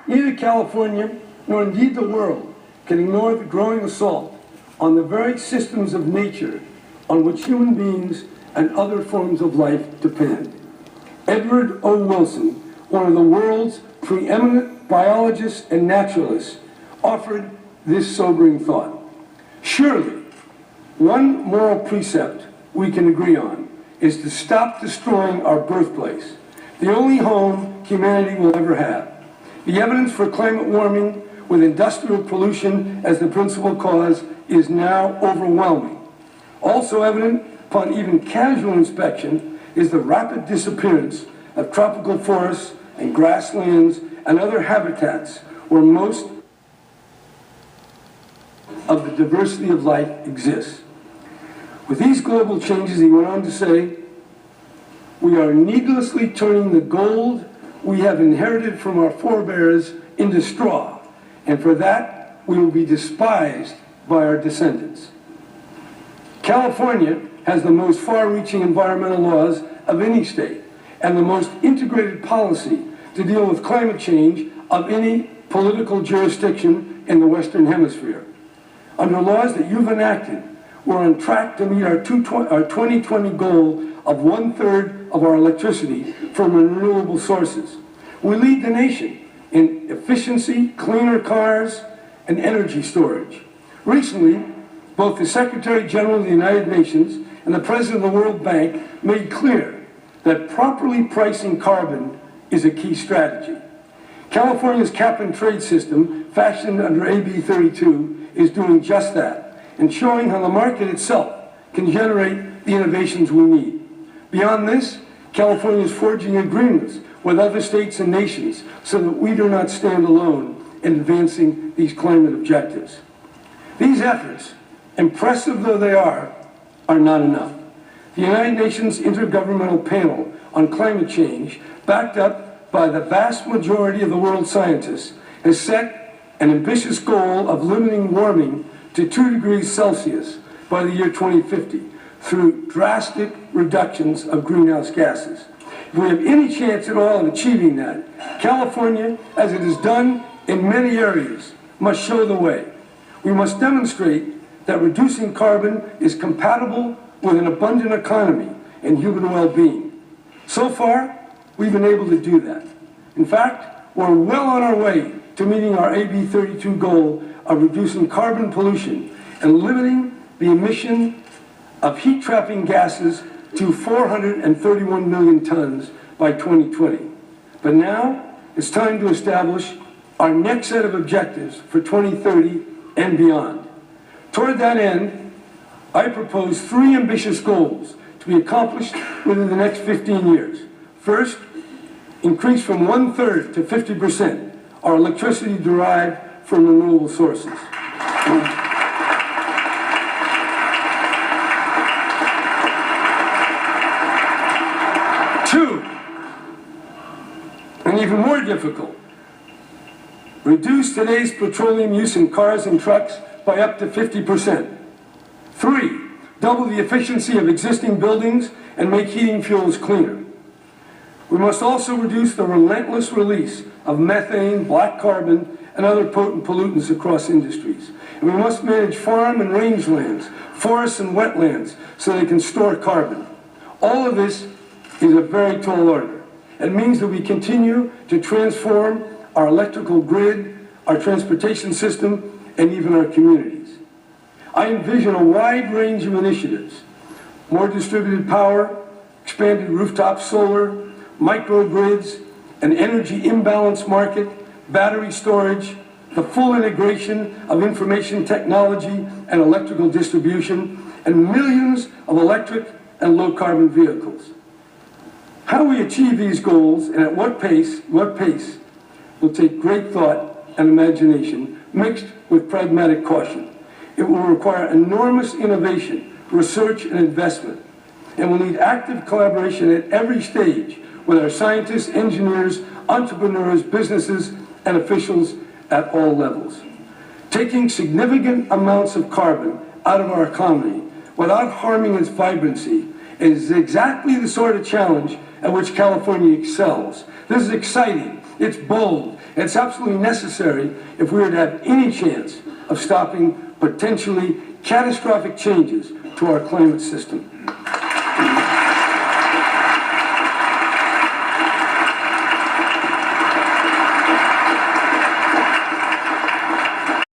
Neither California nor indeed the world can ignore the growing assault on the very systems of nature on which human beings and other forms of life depend. Edward O. Wilson, one of the world's preeminent biologists and naturalists, offered this sobering thought. Surely, one moral precept we can agree on is to stop destroying our birthplace, the only home humanity will ever have. The evidence for climate warming with industrial pollution as the principal cause is now overwhelming. Also evident upon even casual inspection is the rapid disappearance of tropical forests and grasslands and other habitats where most of the diversity of life exists. With these global changes, he went on to say, we are needlessly turning the gold we have inherited from our forebears into straw, and for that we will be despised by our descendants. California has the most far-reaching environmental laws of any state and the most integrated policy to deal with climate change of any political jurisdiction in the Western Hemisphere. Under laws that you've enacted, we're on track to meet our 2020 goal of 1/3 of our electricity from renewable sources. We lead the nation in efficiency, cleaner cars, and energy storage. Recently, both the Secretary General of the United Nations and the President of the World Bank made clear that properly pricing carbon is a key strategy. California's cap-and-trade system, fashioned under AB 32, is doing just that, and showing how the market itself can generate the innovations we need. Beyond this, California is forging agreements with other states and nations so that we do not stand alone in advancing these climate objectives. These efforts, impressive though they are not enough. The United Nations Intergovernmental Panel on Climate Change, backed up by the vast majority of the world's scientists, has set an ambitious goal of limiting warming to 2 degrees Celsius by the year 2050 through drastic reductions of greenhouse gases. If we have any chance at all of achieving that, California, as it has done in many areas, must show the way. We must demonstrate that reducing carbon is compatible with an abundant economy and human well-being. So far, we've been able to do that. In fact, we're well on our way to meeting our AB 32 goal of reducing carbon pollution and limiting the emission of heat-trapping gases to 431 million tons by 2020. But now, it's time to establish our next set of objectives for 2030 and beyond. Toward that end, I propose 3 ambitious goals to be accomplished within the next 15 years. First, increase from 1/3 to 50% our electricity derived from renewable sources. 2, and even more difficult, reduce today's petroleum use in cars and trucks by up to 50%. 3, double the efficiency of existing buildings and make heating fuels cleaner. We must also reduce the relentless release of methane, black carbon, and other potent pollutants across industries. And we must manage farm and rangelands, forests and wetlands so they can store carbon. All of this is a very tall order. It means that we continue to transform our electrical grid, our transportation system, and even our communities. I envision a wide range of initiatives: more distributed power, expanded rooftop solar, microgrids, an energy imbalance market, battery storage, the full integration of information technology and electrical distribution, and millions of electric and low-carbon vehicles. How we achieve these goals and at what pace will take great thought and imagination mixed with pragmatic caution. It will require enormous innovation, research, and investment, and will need active collaboration at every stage with our scientists, engineers, entrepreneurs, businesses, and officials at all levels. Taking significant amounts of carbon out of our economy without harming its vibrancy is exactly the sort of challenge at which California excels. This is exciting, it's bold, It's absolutely necessary if we are to have any chance of stopping potentially catastrophic changes to our climate system.